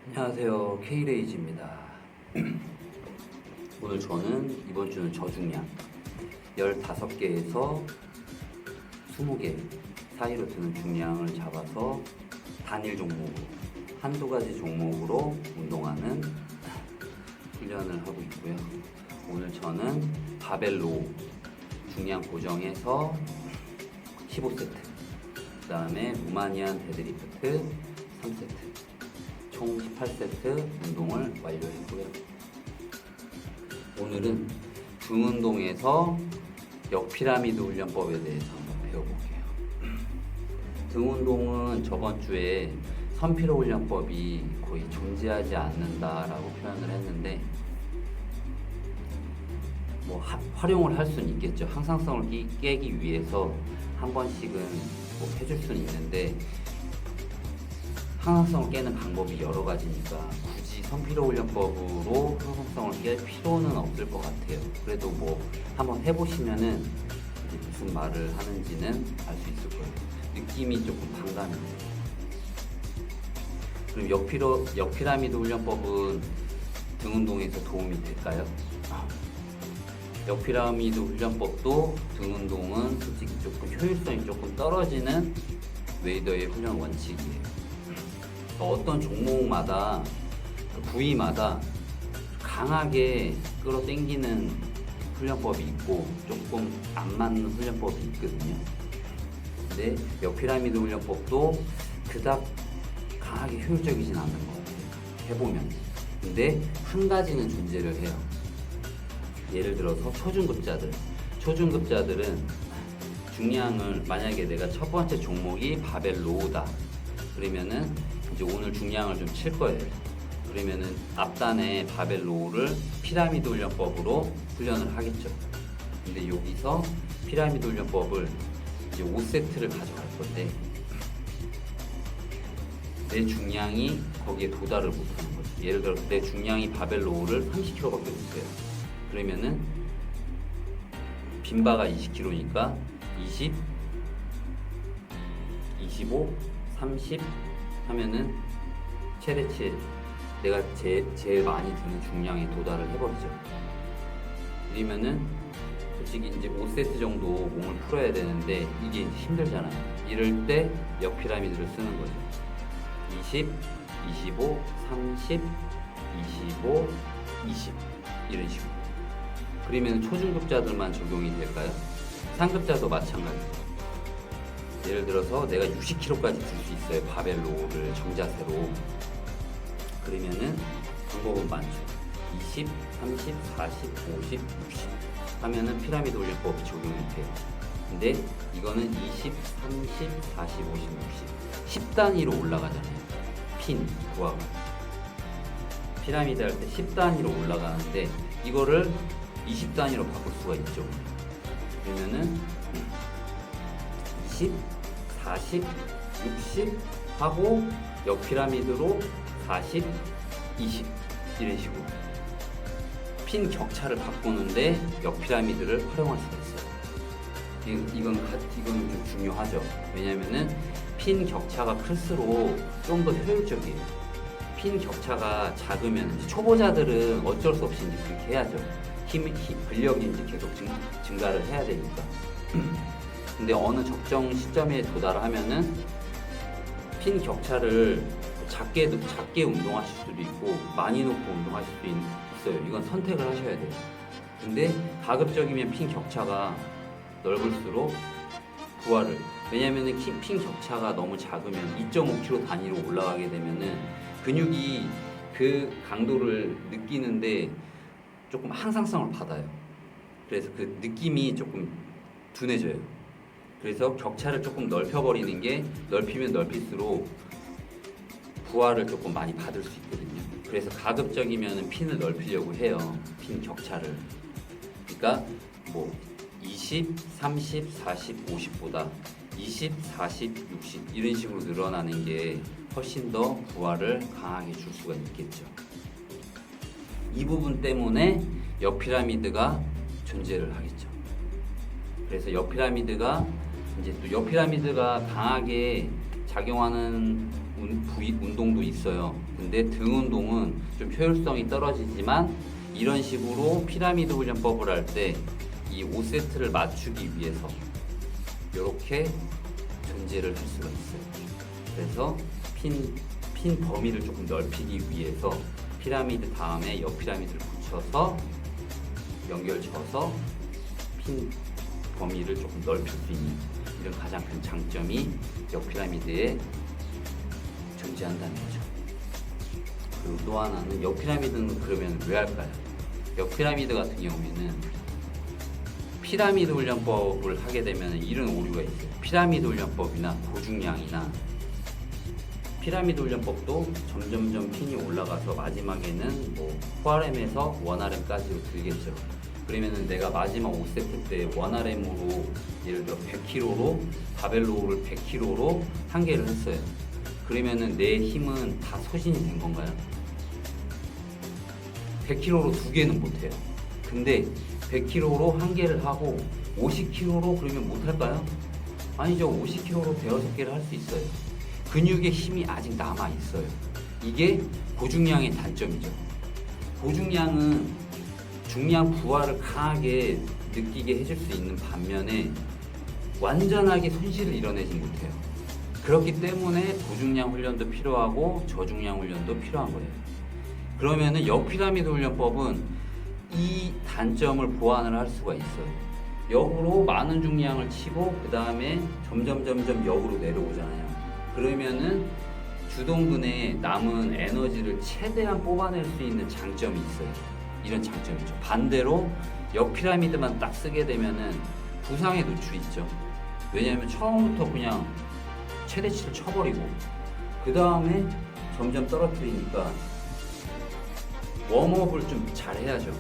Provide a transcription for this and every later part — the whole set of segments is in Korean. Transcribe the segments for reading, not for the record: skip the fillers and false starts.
안녕하세요, K레이즈입니다. 오늘 저는 이번 주는 저중량 15개에서 20개 사이로 드는 중량을 잡아서 단일 종목으로 한두 가지 종목으로 운동하는 훈련을 하고 있고요. 오늘 저는 바벨로 중량 고정해서 15세트, 그 다음에 무마니안 데드리프트 3세트, 총 18세트 운동을 완료했고요. 오늘은 등 운동에서 역피라미드 훈련법에 대해서 한번 배워볼게요. 등 운동은 저번 주에 선피로 훈련법이 거의 존재하지 않는다라고 표현을 했는데, 뭐 활용을 할 수는 있겠죠. 항상성을 깨기 위해서 한 번씩은 뭐 해줄 수는 있는데, 항상성을 깨는 방법이 여러 가지니까 굳이 선피로 훈련법으로 항상성을 깰 필요는 없을 것 같아요. 그래도 뭐 한번 해보시면은 이제 무슨 말을 하는지는 알 수 있을 거예요. 느낌이 조금 반감이 돼요. 그럼 역피라미드 훈련법은 등 운동에서 도움이 될까요? 역피라미드 훈련법도 등 운동은 솔직히 조금 효율성이 조금 떨어지는 웨이더의 훈련 원칙이에요. 어떤 종목마다 부위마다 강하게 끌어당기는 훈련법이 있고 조금 안 맞는 훈련법이 있거든요. 근데 역피라미드 훈련법도 그닥 강하게 효율적이진 않는 것 같아요, 해보면. 근데 한 가지는 존재를 해요. 예를 들어서 초중급자들은 중량을, 만약에 내가 첫 번째 종목이 바벨 로우다 그러면은 이제 오늘 중량을 좀 칠 거예요. 그러면은 앞단에 바벨 로우를 피라미드 훈련법으로 훈련을 하겠죠. 근데 여기서 피라미드 훈련법을 이제 5세트를 가져갈 건데, 내 중량이 거기에 도달을 못하는 거죠. 예를 들어 내 중량이 바벨 로우를 30kg밖에 못해요. 그러면은 빈바가 20kg니까 20, 25, 30 하면은 최대치 내가 제일 많이 드는 중량에 도달을 해버리죠. 그러면은 솔직히 이제 5세트 정도 몸을 풀어야 되는데 이게 이제 힘들잖아요. 이럴 때 역피라미드를 쓰는 거죠. 20, 25, 30, 25, 20 이런 식으로. 그러면 초중급자들만 적용이 될까요? 상급자도 마찬가지죠. 예를 들어서 내가 60kg까지 들 수 있어요, 바벨 로우를 정자세로. 그러면은 방법은 많죠. 20, 30, 40, 50, 60 하면은 피라미드 훈련법이 적용이 돼요. 근데 이거는 20, 30, 40, 50, 60 10단위로 올라가잖아요. 부하가 피라미드 할 때 10단위로 올라가는데 이거를 20단위로 바꿀 수가 있죠. 그러면은 20, 40, 60 하고 역피라미드로 40, 20 이런 식으로 핀 격차를 바꾸는데 역피라미드를 활용할 수가 있어요. 이건 좀 중요하죠. 왜냐면은 핀 격차가 클수록 좀 더 효율적이에요. 핀 격차가 작으면 이제 초보자들은 어쩔 수 없이 이제 그렇게 해야죠. 근력이 이제 계속 증가를 해야 되니까. 근데 어느 적정 시점에 도달하면은 핀 격차를 작게 운동하실 수도 있고 많이 놓고 운동하실 수도 있어요. 이건 선택을 하셔야 돼요. 근데 가급적이면 핀 격차가 넓을수록 부하를, 왜냐면은 핀 격차가 너무 작으면 2.5kg 단위로 올라가게 되면은 근육이 그 강도를 느끼는데 조금 항상성을 받아요. 그래서 그 느낌이 조금 둔해져요. 그래서 격차를 조금 넓혀버리는 게, 넓히면 넓힐수록 부하를 조금 많이 받을 수 있거든요. 그래서 가급적이면 핀을 넓히려고 해요. 핀 격차를. 그러니까 뭐 20, 30, 40, 50보다 20, 40, 60 이런 식으로 늘어나는 게 훨씬 더 부하를 강하게 줄 수가 있겠죠. 이 부분 때문에 역피라미드가 존재를 하겠죠. 그래서 역피라미드가 강하게 작용하는 부위 운동도 있어요. 근데 등 운동은 좀 효율성이 떨어지지만 이런 식으로 피라미드 훈련법을 할 때 이 5세트를 맞추기 위해서 이렇게 존재를 할 수가 있어요. 그래서 핀 범위를 조금 넓히기 위해서 피라미드 다음에 옆 피라미드를 붙여서 연결져서 핀 범위를 조금 넓힐 수 있는 이런 가장 큰 장점이 옆 피라미드에 존재한다는 거죠. 그리고 또 하나는 옆 피라미드는 그러면 왜 할까요? 옆 피라미드 같은 경우에는 피라미드 훈련법을 하게 되면 이런 오류가 있어요. 피라미드 훈련법이나 고중량이나 피라미드 훈련법도 점점점 핀이 올라가서 마지막에는 뭐 4RM에서 1RM까지로 들겠죠. 그러면은 내가 마지막 5세트 때 1RM으로 예를 들어 100kg로 바벨로우를 100kg로 한 개를 했어요. 그러면은 내 힘은 다 소진이 된 건가요? 100kg로 두 개는 못해요. 근데 100kg로 한 개를 하고 50kg로 그러면 못할까요? 아니죠. 50kg로 대여섯 개를 할 수 있어요. 근육의 힘이 아직 남아 있어요. 이게 고중량의 단점이죠. 고중량은 중량 부하를 강하게 느끼게 해줄 수 있는 반면에 완전하게 손실을 이뤄내지 못해요. 그렇기 때문에 고중량 훈련도 필요하고 저중량 훈련도 필요한 거예요. 그러면은 역피라미드 훈련법은 이 단점을 보완을 할 수가 있어요. 역으로 많은 중량을 치고 그 다음에 점점 역으로 내려오잖아요. 그러면은 주동근에 남은 에너지를 최대한 뽑아낼 수 있는 장점이 있어요. 이런 장점이죠. 반대로 역피라미드만 딱 쓰게 되면은 부상에 노출이 있죠. 왜냐하면 처음부터 그냥 최대치를 쳐버리고 그 다음에 점점 떨어뜨리니까 웜업을 좀 잘 해야죠.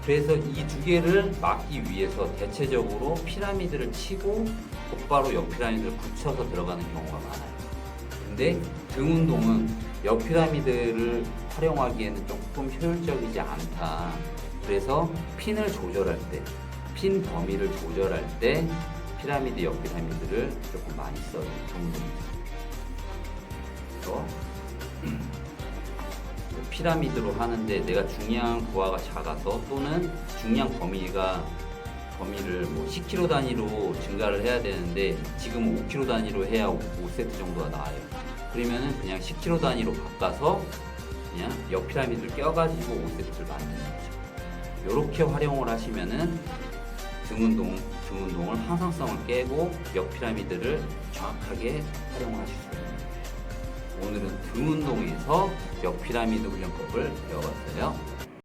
그래서 이 두 개를 막기 위해서 대체적으로 피라미드를 치고 곧바로 옆피라미드를 붙여서 들어가는 경우가 많아요. 근데 등 운동은 옆피라미드를 활용하기에는 조금 효율적이지 않다. 그래서 핀을 조절할 때, 핀 범위를 조절할 때 피라미드, 옆피라미드를 조금 많이 써요. 등 운동에서. 그래서 피라미드로 하는데 내가 중량 부하가 작아서 또는 중량 범위를 뭐 10kg 단위로 증가를 해야 되는데 지금 5kg 단위로 해야 5세트 정도가 나와요. 그러면은 그냥 10kg 단위로 바꿔서 그냥 옆 피라미드를 껴가지고 5세트를 만드는 거죠. 이렇게 활용을 하시면은 등 운동을 항상성을 깨고 옆 피라미드를 정확하게 활용을 하실 수 있습니다. 오늘은 등 운동에서 옆 피라미드 훈련법을 배워봤어요.